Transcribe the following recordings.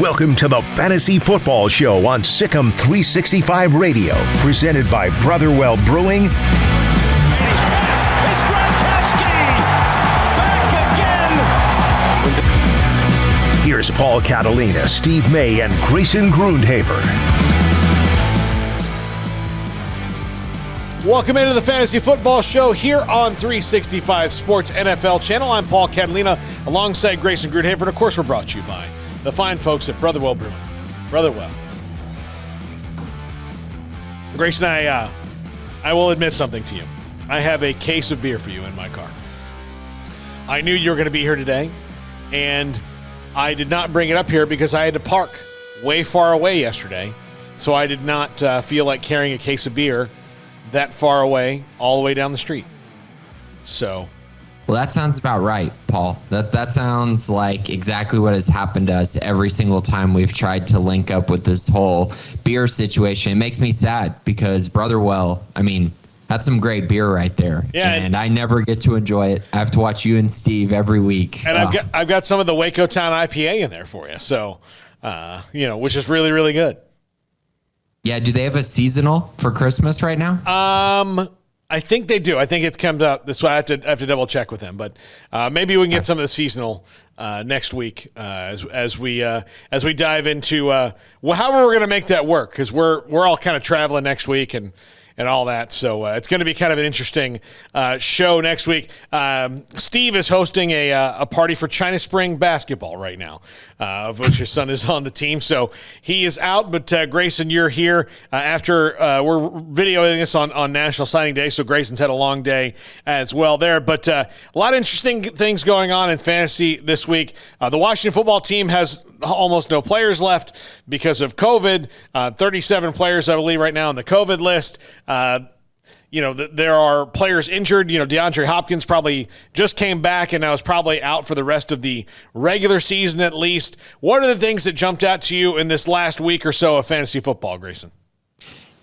Welcome to the Fantasy Football Show on Sikkim 365 Radio, presented by Brotherwell Brewing. It's Gronkowski back again. Here's Paul Catalina, Steve May, and Grayson Grundhaver. Welcome into the Fantasy Football Show here on 365 Sports NFL channel. I'm Paul Catalina alongside Grayson Grundhaver, and of course we're brought to you by the fine folks at Brotherwell Brewing. Brotherwell. Grayson, I will admit something to you. I have a case of beer for you in my car. I knew you were going to be here today, and I did not bring it up here because I had to park way far away yesterday, so I did not feel like carrying a case of beer that far away all the way down the street. So... Well, that sounds about right, Paul. That sounds like exactly what has happened to us every single time we've tried to link up with this whole beer situation. It makes me sad because Brotherwell, I mean, that's some great beer right there. Yeah, and I never get to enjoy it. I have to watch you and Steve every week. And I've got some of the Waco Town IPA in there for you. So, which is really, really good. Yeah, do they have a seasonal for Christmas right now? I think they do. I think it's come up this way. I have to double check with them, but maybe we can get some of the seasonal next week as we dive into however we're going to make that work, because we're all kind of traveling next week and all that. So it's going to be kind of an interesting show next week. Steve is hosting a party for China Spring basketball right now, of which his son is on the team. So he is out, but Grayson, you're here after we're videoing this on National Signing Day. So Grayson's had a long day as well there. But a lot of interesting things going on in fantasy this week. The Washington football team has almost no players left because of COVID. 37 players, I believe, right now on the COVID list. There are players injured. Deandre Hopkins probably just came back and now is probably out for the rest of the regular season at least. What are the things that jumped out to you in this last week or so of fantasy football, Grayson?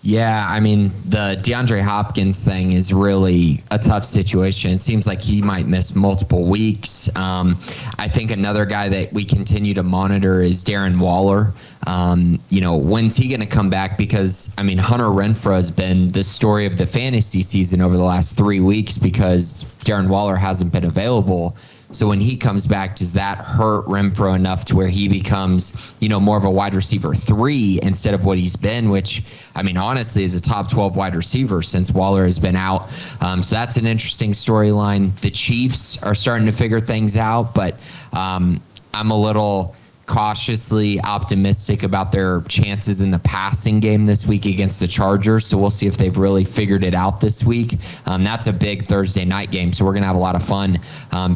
Yeah, I mean, the DeAndre Hopkins thing is really a tough situation. It seems like he might miss multiple weeks. I think another guy that we continue to monitor is Darren Waller. When's he going to come back? Because, I mean, Hunter Renfrow has been the story of the fantasy season over the last 3 weeks because Darren Waller hasn't been available. So when he comes back, does that hurt Renfrow enough to where he becomes, more of a wide receiver 3 instead of what he's been, which, I mean, honestly, is a top 12 wide receiver since Waller has been out. So that's an interesting storyline. The Chiefs are starting to figure things out, but I'm a little cautiously optimistic about their chances in the passing game this week against the Chargers. So we'll see if they've really figured it out this week. That's a big Thursday night game. So we're going to have a lot of fun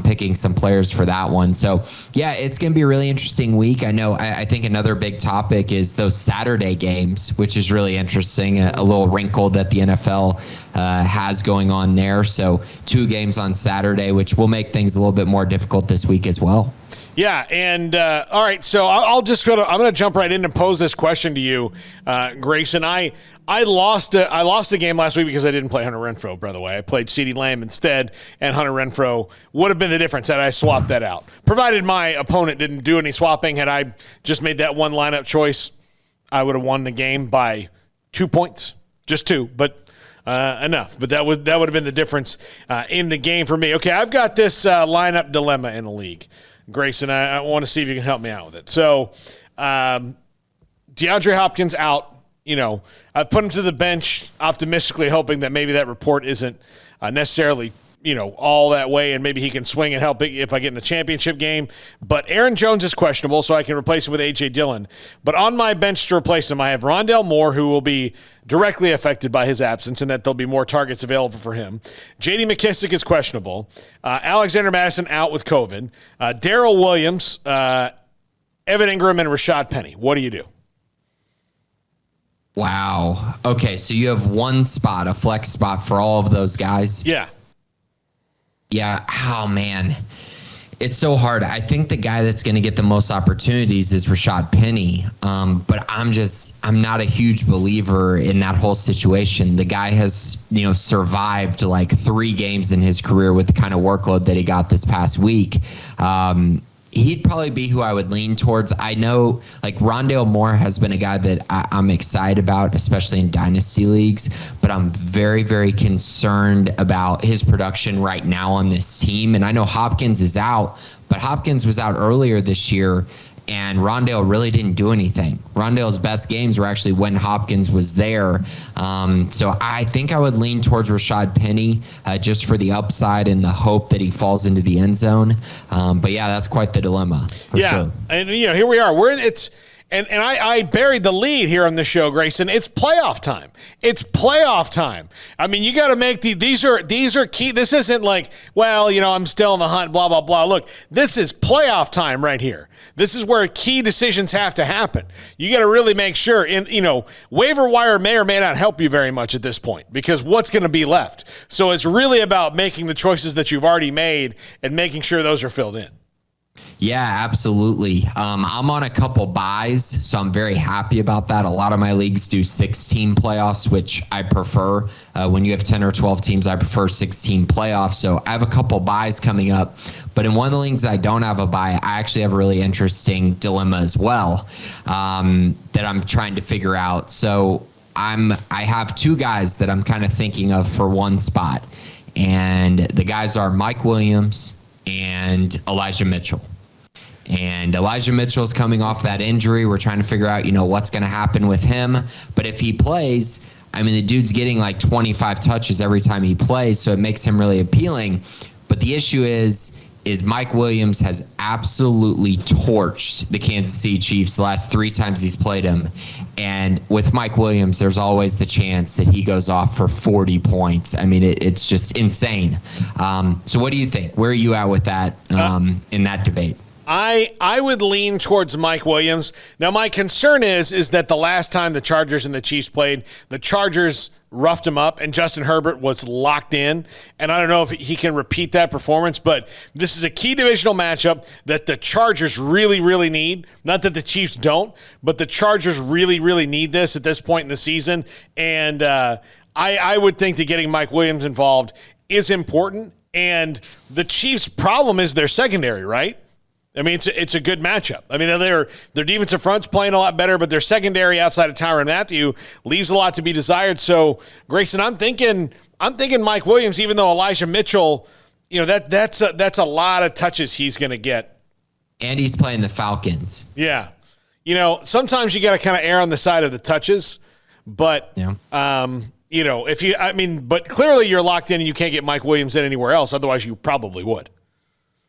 picking some players for that one. So yeah, it's going to be a really interesting week. I think another big topic is those Saturday games, which is really interesting. A little wrinkle that the NFL has going on there. So 2 games on Saturday, which will make things a little bit more difficult this week as well. Yeah, and all right, so I'm going to jump right in and pose this question to you, Grayson. I lost a game last week because I didn't play Hunter Renfrow, by the way. I played CeeDee Lamb instead, and Hunter Renfrow would have been the difference had I swapped that out. Provided my opponent didn't do any swapping, had I just made that one lineup choice, I would have won the game by 2 points, just 2, but enough. But that would have been the difference in the game for me. Okay, I've got this lineup dilemma in the league. Grayson, I want to see if you can help me out with it. So, DeAndre Hopkins out. I've put him to the bench, optimistically hoping that maybe that report isn't necessarily, all that way, and maybe he can swing and help if I get in the championship game. But Aaron Jones is questionable, so I can replace him with A.J. Dillon. But on my bench to replace him, I have Rondale Moore, who will be directly affected by his absence, and that there'll be more targets available for him. J.D. McKissick is questionable. Alexander Madison out with COVID. Darrell Williams, Evan Ingram, and Rashad Penny. What do you do? Wow. Okay, so you have one spot, a flex spot for all of those guys? Yeah. Yeah. Oh, man. It's so hard. I think the guy that's going to get the most opportunities is Rashad Penny. But I'm not a huge believer in that whole situation. The guy has, survived like 3 games in his career with the kind of workload that he got this past week. he'd probably be who I would lean towards. I know, like, Rondale Moore has been a guy that I'm excited about, especially in dynasty leagues, but I'm very, very concerned about his production right now on this team. And I know Hopkins is out, but Hopkins was out earlier this year, and Rondale really didn't do anything. Rondale's best games were actually when Hopkins was there. So I think I would lean towards Rashad Penny just for the upside and the hope that he falls into the end zone. But yeah, that's quite the dilemma for sure. And here we are. I buried the lead here on the show, Grayson. It's playoff time. It's playoff time. I mean, you got to make these are key. This isn't like, well, I'm still in the hunt, blah, blah, blah. Look, this is playoff time right here. This is where key decisions have to happen. You got to really make sure. Waiver wire may or may not help you very much at this point because what's going to be left? So it's really about making the choices that you've already made and making sure those are filled in. Yeah, absolutely. I'm on a couple buys, so I'm very happy about that. A lot of my leagues do 6-team playoffs, which I prefer. When you have 10 or 12 teams, I prefer 6-team playoffs. So I have a couple buys coming up. But in one of the leagues I don't have a buy, I actually have a really interesting dilemma as well that I'm trying to figure out. So I have two guys that I'm kind of thinking of for one spot. And the guys are Mike Williams and Elijah Mitchell. And Elijah Mitchell's coming off that injury. We're trying to figure out, what's going to happen with him. But if he plays, I mean, the dude's getting like 25 touches every time he plays, so it makes him really appealing. But the issue is Mike Williams has absolutely torched the Kansas City Chiefs the last 3 times he's played him. And with Mike Williams, there's always the chance that he goes off for 40 points. I mean, it's just insane. So what do you think? Where are you at with that in that debate? I would lean towards Mike Williams. Now, my concern is that the last time the Chargers and the Chiefs played, the Chargers roughed him up, and Justin Herbert was locked in. And I don't know if he can repeat that performance, but this is a key divisional matchup that the Chargers really, really need. Not that the Chiefs don't, but the Chargers really, really need this at this point in the season. And I would think that getting Mike Williams involved is important. And the Chiefs' problem is their secondary, right? I mean, it's a good matchup. I mean, their defensive front's playing a lot better, but their secondary outside of Tyrann Mathieu leaves a lot to be desired. So, Grayson, I'm thinking Mike Williams, even though Elijah Mitchell, that's a lot of touches he's going to get. And he's playing the Falcons. Yeah. Sometimes you got to kind of err on the side of the touches, but yeah. But clearly you're locked in and you can't get Mike Williams in anywhere else. Otherwise, you probably would.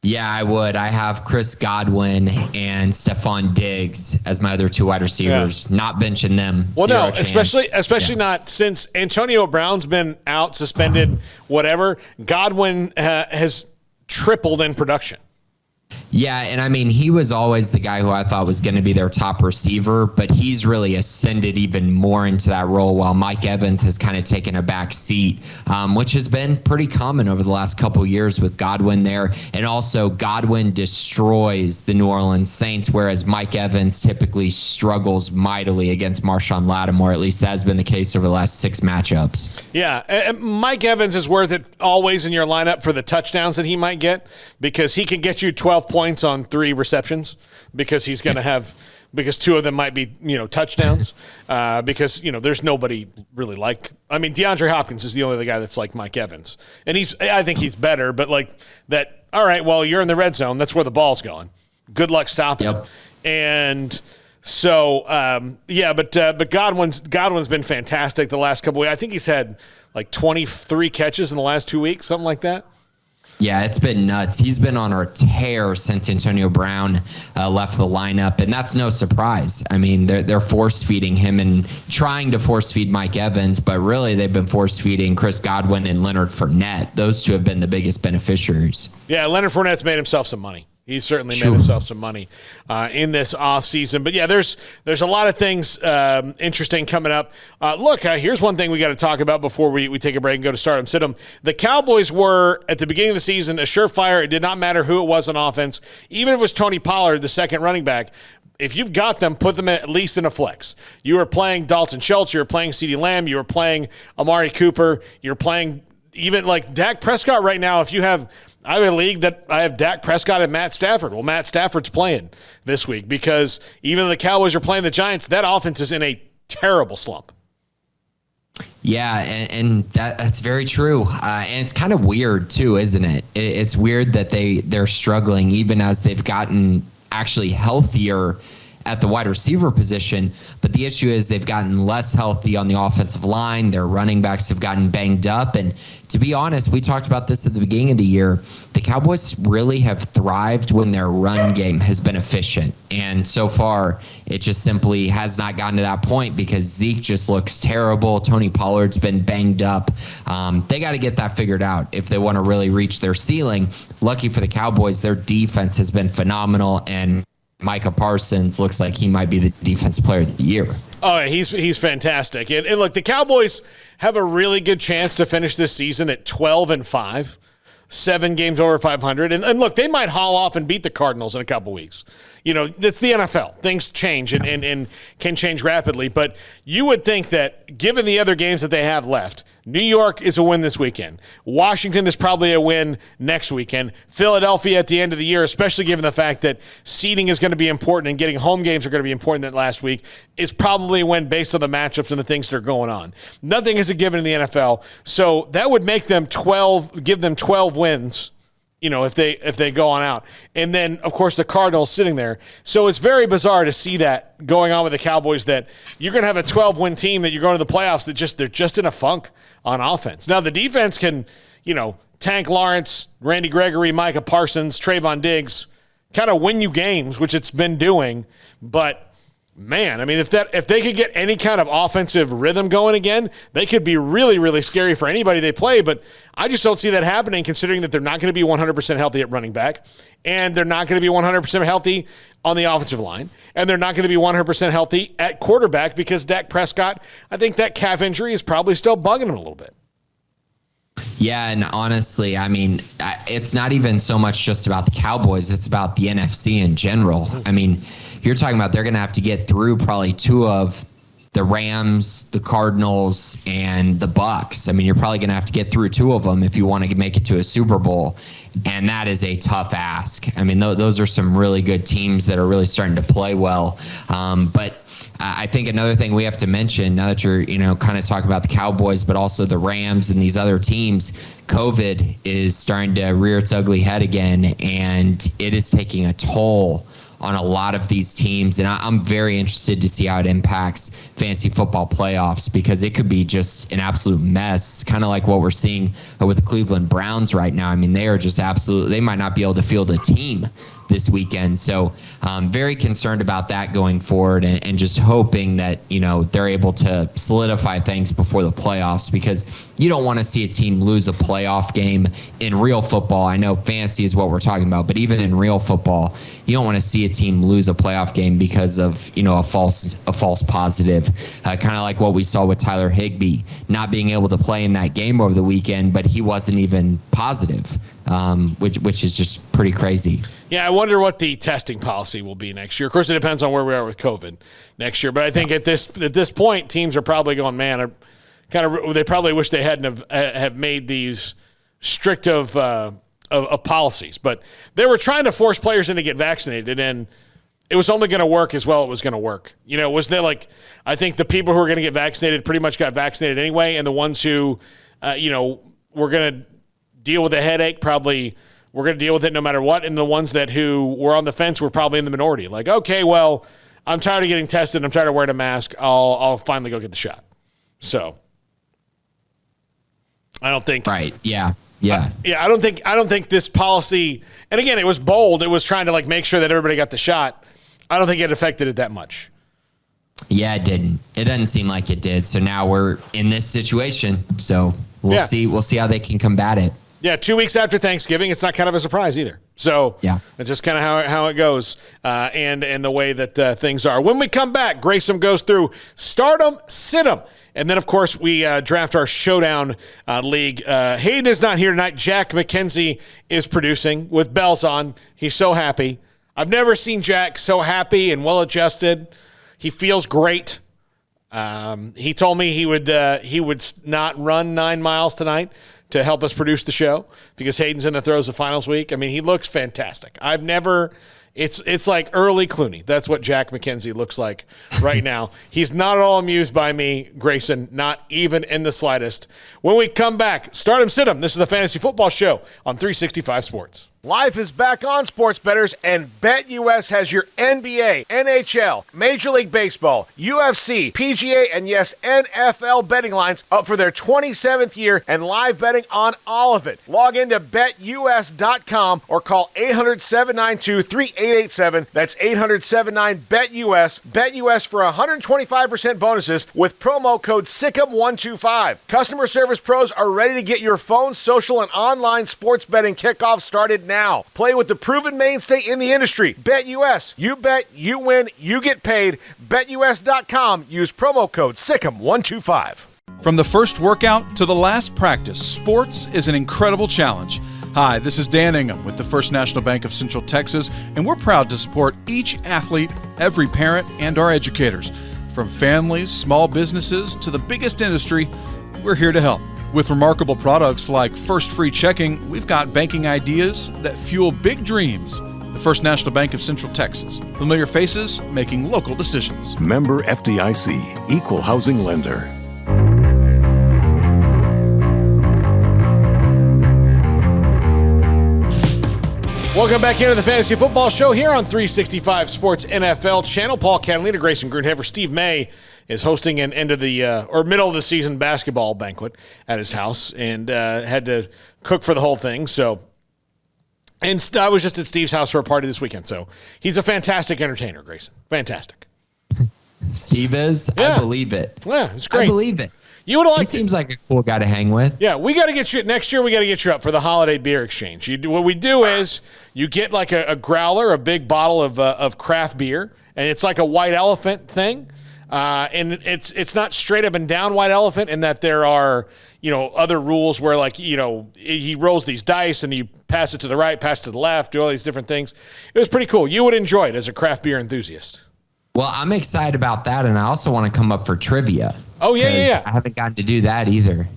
Yeah, I would. I have Chris Godwin and Stephon Diggs as my other 2 wide receivers. Yeah. Not benching them. Well, no, especially not since Antonio Brown's been out, suspended, whatever. Godwin has tripled in production. Yeah, and I mean, he was always the guy who I thought was going to be their top receiver, but he's really ascended even more into that role while Mike Evans has kind of taken a back seat, which has been pretty common over the last couple years with Godwin there. And also Godwin destroys the New Orleans Saints, whereas Mike Evans typically struggles mightily against Marshawn Lattimore. At least that has been the case over the last 6 matchups. Yeah, and Mike Evans is worth it always in your lineup for the touchdowns that he might get because he can get you 12 points on 3 receptions because he's going to have because 2 of them might be touchdowns because there's nobody really DeAndre Hopkins is the only other guy that's like Mike Evans, and I think he's better, but like that. All right, well, you're in the red zone, that's where the ball's going, good luck stopping him. And so but Godwin's been fantastic the last couple weeks. I think he's had like 23 catches in the last 2 weeks, something like that. Yeah, it's been nuts. He's been on a tear since Antonio Brown left the lineup, and that's no surprise. I mean, they're force-feeding him and trying to force-feed Mike Evans, but really they've been force-feeding Chris Godwin and Leonard Fournette. Those 2 have been the biggest beneficiaries. Yeah, Leonard Fournette's made himself some money. He's certainly made himself some money in this offseason. But, yeah, there's a lot of things interesting coming up. Here's one thing we got to talk about before we take a break and go to Start 'em, Sit 'em. The Cowboys were, at the beginning of the season, a surefire. It did not matter who it was on offense. Even if it was Tony Pollard, the second running back, if you've got them, put them at least in a flex. You were playing Dalton Schultz. You were playing CeeDee Lamb. You were playing Amari Cooper. You're playing even like Dak Prescott right now. If you have I have a league that I have Dak Prescott and Matt Stafford. Well, Matt Stafford's playing this week because even though the Cowboys are playing the Giants, that offense is in a terrible slump. Yeah, and that's very true. And it's kind of weird too, isn't it? It's weird that they're struggling even as they've gotten actually healthier at the wide receiver position. But the issue is they've gotten less healthy on the offensive line. Their running backs have gotten banged up. And to be honest, we talked about this at the beginning of the year. The Cowboys really have thrived when their run game has been efficient. And so far, it just simply has not gotten to that point because Zeke just looks terrible. Tony Pollard's been banged up. They got to get that figured out if they want to really reach their ceiling. Lucky for the Cowboys, their defense has been phenomenal, and Micah Parsons looks like he might be the defensive player of the year. Oh, yeah, he's fantastic. And look, the Cowboys have a really good chance to finish this season at 12-5, 7 games over 500. And look, they might haul off and beat the Cardinals in a couple weeks. You know, it's the NFL. Things change and can change rapidly. But you would think that given the other games that they have left, New York is a win this weekend. Washington is probably a win next weekend. Philadelphia at the end of the year, especially given the fact that seeding is going to be important and getting home games are going to be important that last week, is probably a win based on the matchups and the things that are going on. Nothing is a given in the NFL. So that would make them give them 12 wins, you know, if they go on out. And then, of course, the Cardinals sitting there. So it's very bizarre to see that going on with the Cowboys, that you're going to have a 12-win team that you're going to the playoffs that they're just in a funk on offense. Now, the defense can, you know, Tank Lawrence, Randy Gregory, Micah Parsons, Trayvon Diggs, kind of win you games, which it's been doing. But, man, I mean, if they could get any kind of offensive rhythm going again, they could be really, really scary for anybody they play. But I just don't see that happening, considering that they're not going to be 100% healthy at running back, and they're not going to be 100% healthy on the offensive line, and they're not going to be 100% healthy at quarterback because Dak Prescott, I think that calf injury is probably still bugging him a little bit. Yeah, and honestly, I mean, it's not even so much just about the Cowboys. It's about the NFC in general. I mean, you're talking about they're going to have to get through probably 2 of the Rams, the Cardinals, and the Bucks. I mean, you're probably going to have to get through 2 of them if you want to make it to a Super Bowl, and that is a tough ask. I mean, those are some really good teams that are really starting to play well. But I think another thing we have to mention, now that you're, you know, kind of talking about the Cowboys, but also the Rams and these other teams, COVID is starting to rear its ugly head again, and it is taking a toll on a lot of these teams. And I'm very interested to see how it impacts fantasy football playoffs, because it could be just an absolute mess, kind of like what we're seeing with the Cleveland Browns right now. I mean, they are just they might not be able to field a team this weekend. So very concerned about that going forward, and just hoping that, you know, they're able to solidify things before the playoffs, because you don't want to see a team lose a playoff game in real football. I know fantasy is what we're talking about, but even in real football, you don't want to see a team lose a playoff game because of, you know, a false positive, kind of like what we saw with Tyler Higbee not being able to play in that game over the weekend, but he wasn't even positive, which is just pretty crazy. Yeah, I wonder what the testing policy will be next year. Of course, it depends on where we are with COVID next year. But I think at this point, teams are probably going, man, they probably wish they hadn't have made these strict of policies. But they were trying to force players in to get vaccinated, and it was only going to work as well it was going to work. You know, was there like, I think the people who were going to get vaccinated pretty much got vaccinated anyway, and the ones who, you know, were going to deal with a headache probably we're going to deal with it no matter what. And the ones who were on the fence were probably in the minority. Like, okay, well, I'm tired of getting tested. I'm tired of wearing a mask. I'll finally go get the shot. So I don't think. Right. Yeah. I don't think this policy, and again, it was bold. It was trying to like make sure that everybody got the shot. I don't think it affected it that much. Yeah, it didn't. It doesn't seem like it did. So now we're in this situation. So we'll see. We'll see how they can combat it. Yeah, 2 weeks after Thanksgiving, it's not kind of a surprise either. So yeah, that's just kind of how it goes, and the way that things are. When we come back, Grayson goes through start 'em, sit 'em, and then of course we draft our showdown league. Hayden is not here tonight. Jack McKenzie is producing with bells on. He's so happy. I've never seen Jack so happy and well adjusted. He feels great. He told me he would not run 9 miles tonight to help us produce the show because Hayden's in the throes of finals week. I mean, he looks fantastic. It's like early Clooney. That's what Jack McKenzie looks like right now. He's not at all amused by me, Grayson, not even in the slightest. When we come back, start him, sit him. This is the Fantasy Football Show on 365 Sports. Life is back on, sports bettors, and BetUS has your NBA, NHL, Major League Baseball, UFC, PGA, and yes, NFL betting lines up for their 27th year and live betting on all of it. Log into BetUS.com or call 800-792-3887. That's 800-79-BETUS. BetUS for 125% bonuses with promo code SICK'EM125. Customer service pros are ready to get your phone, social, and online sports betting kickoff started now. Play with the proven mainstay in the industry. BetUS. You bet, you win, you get paid. BetUS.com. Use promo code SICK'EM125. From the first workout to the last practice, sports is an incredible challenge. Hi, this is Dan Ingham with the First National Bank of Central Texas, and we're proud to support each athlete, every parent, and our educators. From families, small businesses, to the biggest industry, we're here to help. With remarkable products like First Free Checking, we've got banking ideas that fuel big dreams. The First National Bank of Central Texas. Familiar faces making local decisions. Member FDIC, Equal Housing Lender. Welcome back into the Fantasy Football Show here on 365 Sports NFL channel. Paul Catalina, Grayson Grunhaver, Steve May is hosting an end of the or middle of the season basketball banquet at his house and had to cook for the whole thing. So, and I was just at Steve's house for a party this weekend. So he's a fantastic entertainer, Grayson. Fantastic. Steve is? Yeah. I believe it. Yeah, it's great. I believe it. You would like. He seems like a cool guy to hang with. Yeah, we got to get you next year. We got to get you up for the holiday beer exchange. What we do is you get like a growler, a big bottle of craft beer, and it's like a white elephant thing. And it's not straight up and down white elephant in that there are, other rules where he rolls these dice and you pass it to the right, pass it to the left, do all these different things. It was pretty cool. You would enjoy it as a craft beer enthusiast. Well, I'm excited about that, and I also want to come up for trivia. Oh, yeah. I haven't gotten to do that either.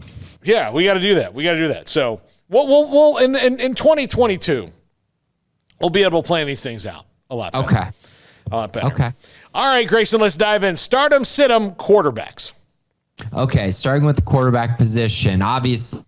Yeah, we got to do that. So we'll in 2022, we'll be able to plan these things out a lot better. Okay. A lot better. Okay. All right, Grayson, let's dive in. Start 'em, sit 'em, quarterbacks. Okay, starting with the quarterback position. Obviously,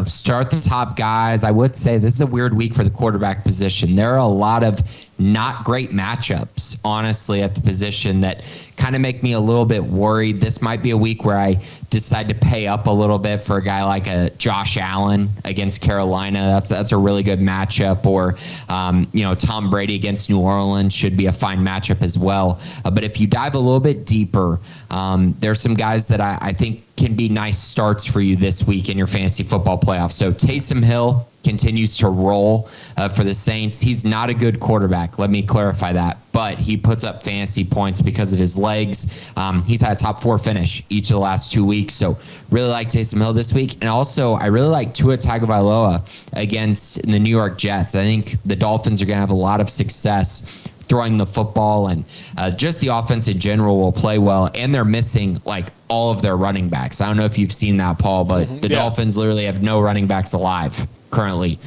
start the top guys. I would say this is a weird week for the quarterback position. There are a lot of not great matchups, honestly, at the position that kind of make me a little bit worried. This might be a week where I decide to pay up a little bit for a guy like a Josh Allen against Carolina. That's a really good matchup. Or, Tom Brady against New Orleans should be a fine matchup as well. But if you dive a little bit deeper, there's some guys that I think can be nice starts for you this week in your fantasy football playoffs. So Taysom Hill continues to roll for the Saints. He's not a good quarterback. Let me clarify that. But he puts up fantasy points because of his legs. He's had a top 4 finish each of the last 2 weeks. So really like Taysom Hill this week. And also, I really like Tua Tagovailoa against the New York Jets. I think the Dolphins are going to have a lot of success throwing the football, and just the offense in general will play well. And they're missing all of their running backs. I don't know if you've seen that, Paul, but the Dolphins literally have no running backs alive currently.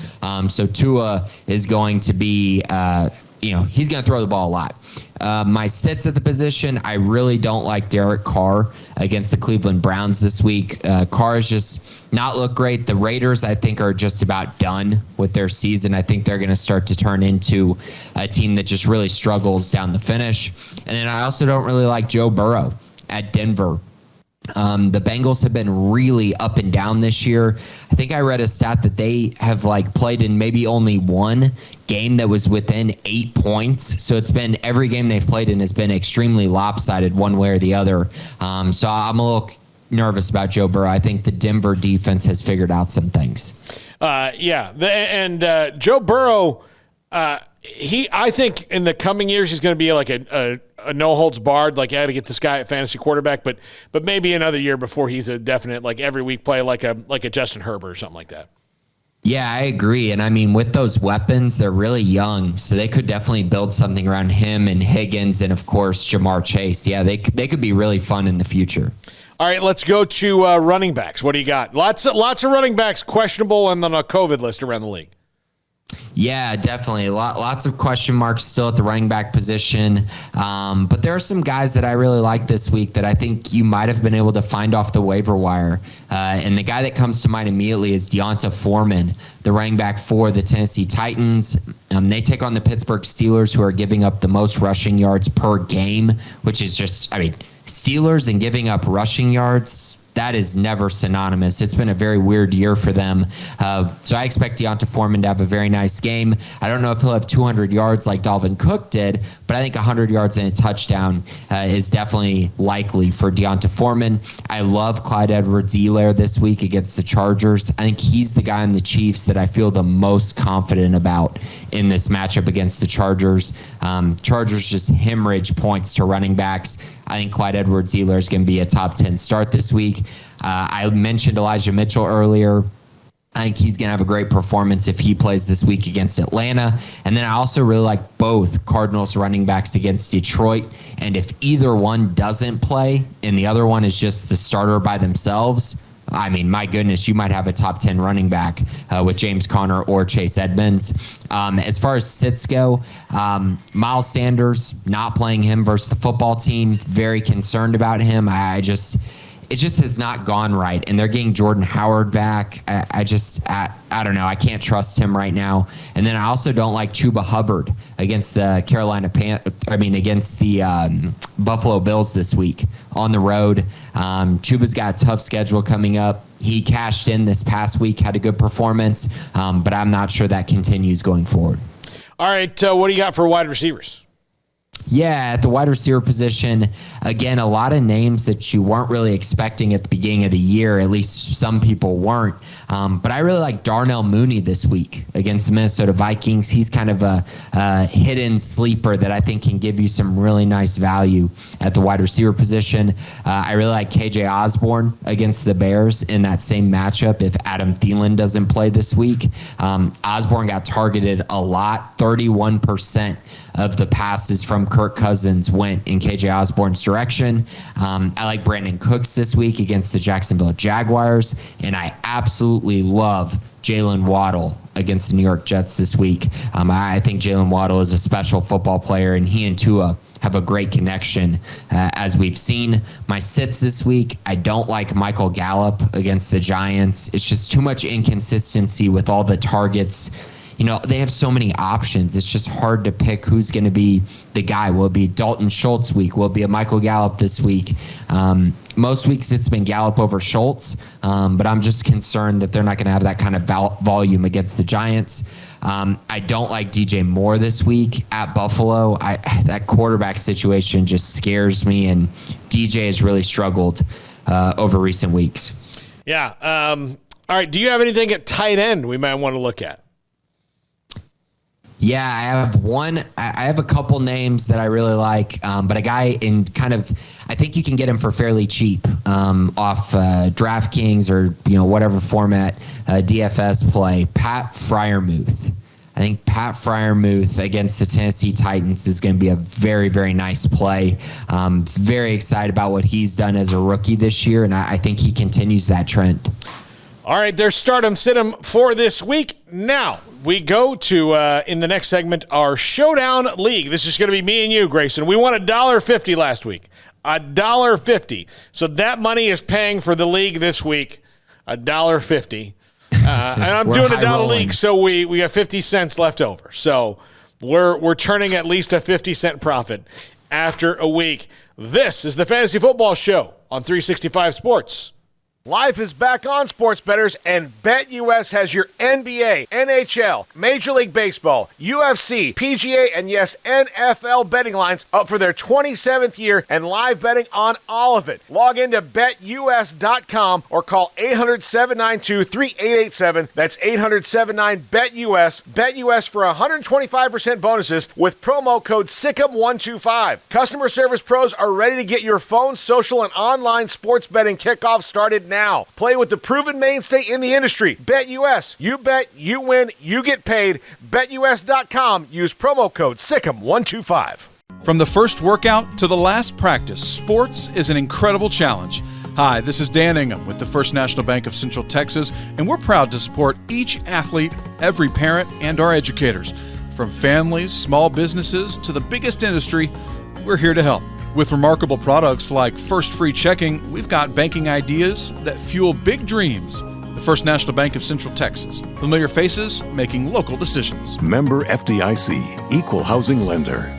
So Tua is going to be, he's going to throw the ball a lot. My sits at the position, I really don't like Derek Carr against the Cleveland Browns this week. Carr has just not looked great. The Raiders, I think, are just about done with their season. I think they're going to start to turn into a team that just really struggles down the finish. And then I also don't really like Joe Burrow at Denver. The Bengals have been really up and down this year. I think I read a stat that they have played in maybe only one game that was within 8 points. So it's been every game they've played in has been extremely lopsided one way or the other. So I'm a little nervous about Joe Burrow. I think the Denver defense has figured out some things. Joe Burrow, I think in the coming years he's going to be like a no holds barred, I got to get this guy at fantasy quarterback, but maybe another year before he's a definite every week play like a Justin Herbert or something like that. Yeah, I agree. And I mean, with those weapons, they're really young, so they could definitely build something around him and Higgins and, of course, Jamar Chase. Yeah, they could be really fun in the future. All right, let's go to running backs. What do you got? Lots of running backs questionable and on a COVID list around the league. Yeah, definitely. Lots of question marks still at the running back position. But there are some guys that I really like this week that I think you might have been able to find off the waiver wire. And the guy that comes to mind immediately is Deanta Forman, the running back for the Tennessee Titans. They take on the Pittsburgh Steelers, who are giving up the most rushing yards per game, which is just, Steelers and giving up rushing yards, that is never synonymous. It's been a very weird year for them. So I expect Deanta Forman to have a very nice game. I don't know if he'll have 200 yards like Dalvin Cook did, but I think 100 yards and a touchdown is definitely likely for Deanta Forman. I love Clyde Edwards-Helaire this week against the Chargers. I think he's the guy in the Chiefs that I feel the most confident about in this matchup against the Chargers. Chargers just hemorrhage points to running backs. I think Clyde Edwards-Helaire is going to be a top 10 start this week. I mentioned Elijah Mitchell earlier. I think he's going to have a great performance if he plays this week against Atlanta. And then I also really like both Cardinals running backs against Detroit. And if either one doesn't play and the other one is just the starter by themselves, my goodness, you might have a top 10 running back with James Conner or Chase Edmonds. As far as sits go, Miles Sanders, not playing him versus the football team, very concerned about him. It just has not gone right. And they're getting Jordan Howard back. I don't know. I can't trust him right now. And then I also don't like Chuba Hubbard against the against the Buffalo Bills this week on the road. Chuba's got a tough schedule coming up. He cashed in this past week, had a good performance, but I'm not sure that continues going forward. All right, what do you got for wide receivers? Yeah, at the wide receiver position, again, a lot of names that you weren't really expecting at the beginning of the year. At least some people weren't. But I really like Darnell Mooney this week against the Minnesota Vikings. He's kind of a hidden sleeper that I think can give you some really nice value at the wide receiver position. I really like KJ Osborne against the Bears in that same matchup if Adam Thielen doesn't play this week. Osborne got targeted a lot, 31% of the passes from Kirk Cousins went in KJ Osborne's direction. I like Brandon Cooks this week against the Jacksonville Jaguars, and I absolutely love Jalen Waddle against the New York Jets this week. I think Jalen Waddle is a special football player, and he and Tua have a great connection, as we've seen. My sits this week, I don't like Michael Gallup against the Giants. It's just too much inconsistency with all the targets. They have so many options. It's just hard to pick who's going to be the guy. Will it be Dalton Schultz week? Will it be a Michael Gallup this week? Most weeks it's been Gallup over Schultz, but I'm just concerned that they're not going to have that kind of volume against the Giants. I don't like DJ Moore this week at Buffalo. That quarterback situation just scares me, and DJ has really struggled over recent weeks. Yeah. All right. Do you have anything at tight end we might want to look at? Yeah, I have a couple names that I really like, but a guy in I think you can get him for fairly cheap off DraftKings or whatever format DFS play. Pat Freiermuth. I think Pat Freiermuth against the Tennessee Titans is going to be a very, very nice play. Very excited about what he's done as a rookie this year, and I think he continues that trend. All right, there's stardom sit-em for this week. Now, we go to, in the next segment, our Showdown League. This is going to be me and you, Grayson. We won $1.50 last week. $1.50. So that money is paying for the league this week. $1.50. And I'm doing $1 league, so we have 50 cents left over. So we're turning at least a 50-cent profit after a week. This is the Fantasy Football Show on 365 Sports. Life is back on, sports bettors, and BetUS has your NBA, NHL, Major League Baseball, UFC, PGA, and yes, NFL betting lines up for their 27th year and live betting on all of it. Log into BetUS.com or call 800-792-3887. That's 800-79-BETUS. BetUS for 125% bonuses with promo code SICK'EM125. Customer service pros are ready to get your phone, social, and online sports betting kickoff started now. now. Play with the proven mainstay in the industry, BetUS. You bet, you win, you get paid. BetUS.com. Use promo code SICK'EM125. From the first workout to the last practice, sports is an incredible challenge. Hi, this is Dan Ingham with the First National Bank of Central Texas, and we're proud to support each athlete, every parent, and our educators. From families, small businesses, to the biggest industry, we're here to help. With remarkable products like First Free Checking, we've got banking ideas that fuel big dreams. The First National Bank of Central Texas. Familiar faces making local decisions. Member FDIC, Equal Housing Lender.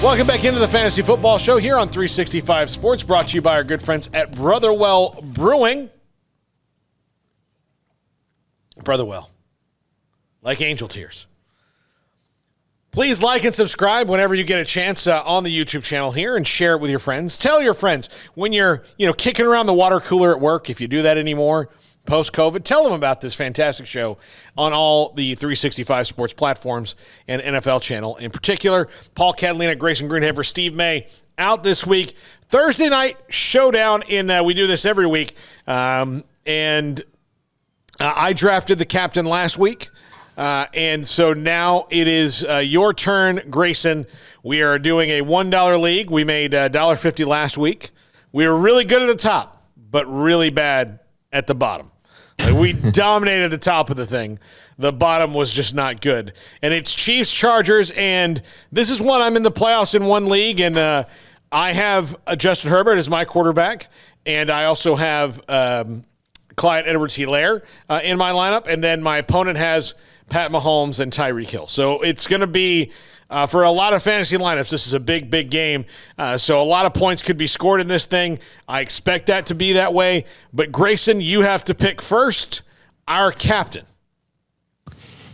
Welcome back into the Fantasy Football Show here on 365 Sports, brought to you by our good friends at Brotherwell Brewing. Brotherwell, like angel tears. Please like and subscribe whenever you get a chance on the YouTube channel here, and share it with your friends. Tell your friends when you're kicking around the water cooler at work, if you do that anymore, post-COVID, tell them about this fantastic show on all the 365 Sports platforms and NFL channel in particular. Paul Catalina, Grayson Greenhaver, Steve May out this week. Thursday night showdown we do this every week. And I drafted the captain last week. And so now it is your turn, Grayson. We are doing a $1 league. We made $1.50 last week. We were really good at the top, but really bad at the bottom. Like, we dominated the top of the thing. The bottom was just not good. And it's Chiefs, Chargers, and this is one I'm in the playoffs in one league, and I have Justin Herbert as my quarterback, and I also have Clyde Edwards-Helaire in my lineup, and then my opponent has Pat Mahomes and Tyreek Hill. So it's going to be, for a lot of fantasy lineups, this is a big, big game. So a lot of points could be scored in this thing. I expect that to be that way. But Grayson, you have to pick first our captain.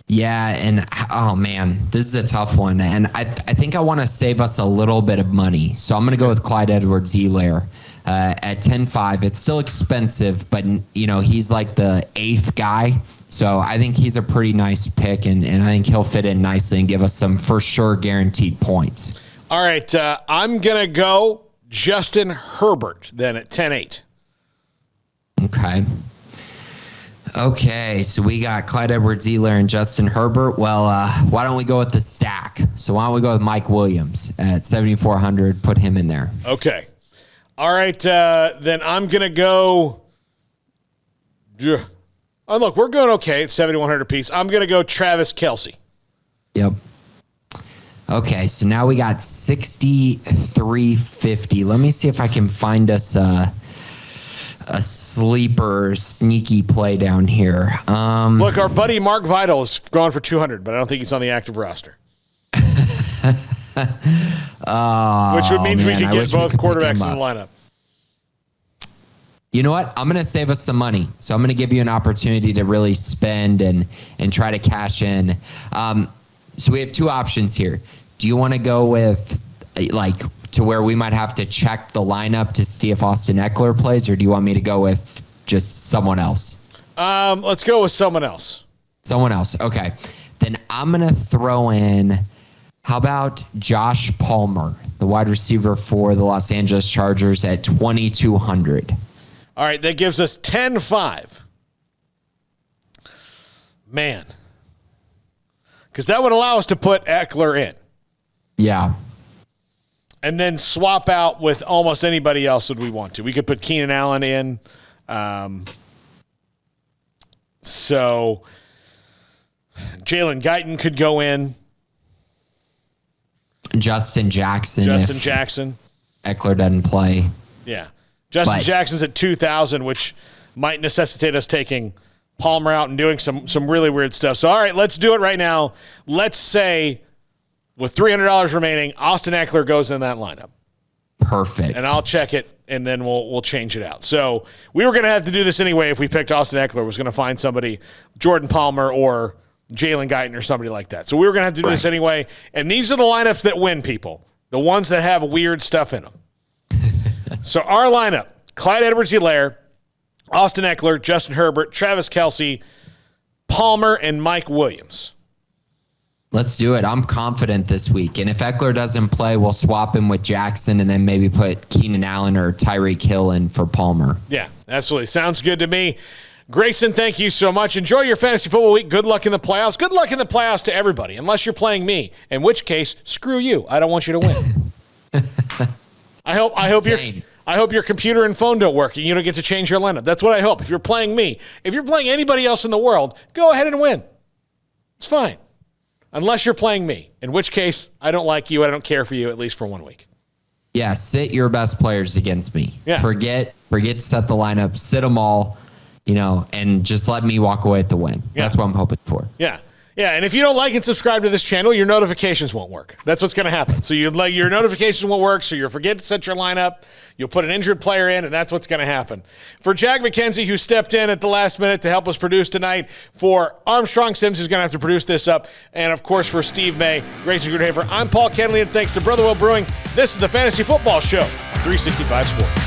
Yeah, and oh man, this is a tough one. And I think I want to save us a little bit of money. So I'm going to go with Clyde Edwards-Helaire. At 10.5, it's still expensive, but he's like the eighth guy. So I think he's a pretty nice pick, and I think he'll fit in nicely and give us some for sure guaranteed points. All right, I'm going to go Justin Herbert then at 10.8. Okay, so we got Clyde Edwards-Helaire and Justin Herbert. Well, why don't we go with the stack? So why don't we go with Mike Williams at 7,400, put him in there. Okay. All right, then I'm going to go oh, look, we're going okay at 7,100 apiece. I'm going to go Travis Kelce. Yep. Okay, so now we got 6,350. Let me see if I can find us a sleeper sneaky play down here. Look, our buddy Mark Vidal is going for 200, but I don't think he's on the active roster. Which would mean we could get both quarterbacks in the lineup. You know what? I'm going to save us some money. So I'm going to give you an opportunity to really spend and try to cash in. So we have two options here. Do you want to go with to where we might have to check the lineup to see if Austin Eckler plays, or do you want me to go with just someone else? Let's go with someone else. Someone else. Okay. Then I'm going to throw in, how about Josh Palmer, the wide receiver for the Los Angeles Chargers at 2,200. All right, that gives us 10.5. Man. Because that would allow us to put Eckler in. Yeah. And then swap out with almost anybody else that we want to. We could put Keenan Allen in. So Jalen Guyton could go in. Justin Jackson. Eckler doesn't play. Yeah. Justin Jackson's at 2,000, which might necessitate us taking Palmer out and doing some really weird stuff. So, all right, let's do it right now. Let's say with $300 remaining, Austin Eckler goes in that lineup. Perfect. And I'll check it, and then we'll change it out. So we were going to have to do this anyway if we picked Austin Eckler. Was going to find somebody, Jordan Palmer or Jalen Guyton or somebody like that. So we were going to have to do this anyway. And these are the lineups that win, people. The ones that have weird stuff in them. So our lineup, Clyde Edwards-Helaire, Austin Eckler, Justin Herbert, Travis Kelce, Palmer, and Mike Williams. Let's do it. I'm confident this week. And if Eckler doesn't play, we'll swap him with Jackson and then maybe put Keenan Allen or Tyreek Hill in for Palmer. Yeah, absolutely. Sounds good to me. Grayson, thank you so much. Enjoy your fantasy football week. Good luck in the playoffs. Good luck in the playoffs to everybody, unless you're playing me, in which case, screw you. I don't want you to win. I hope your computer and phone don't work and you don't get to change your lineup. That's what I hope. If you're playing me, if you're playing anybody else in the world, go ahead and win. It's fine. Unless you're playing me, in which case I don't like you. I don't care for you, at least for 1 week. Yeah, sit your best players against me. Yeah. Forget to set the lineup. Sit them all, and just let me walk away with the win. Yeah. That's what I'm hoping for. Yeah. Yeah, and if you don't like and subscribe to this channel, your notifications won't work. That's what's going to happen. So your notifications won't work, so you'll forget to set your lineup. You'll put an injured player in, and that's what's going to happen. For Jack McKenzie, who stepped in at the last minute to help us produce tonight, for Armstrong Sims, who's going to have to produce this up, and, of course, for Steve May, Grayson Grudenhaver, I'm Paul Kenley, and thanks to Brotherwell Brewing, this is the Fantasy Football Show, 365 Sports.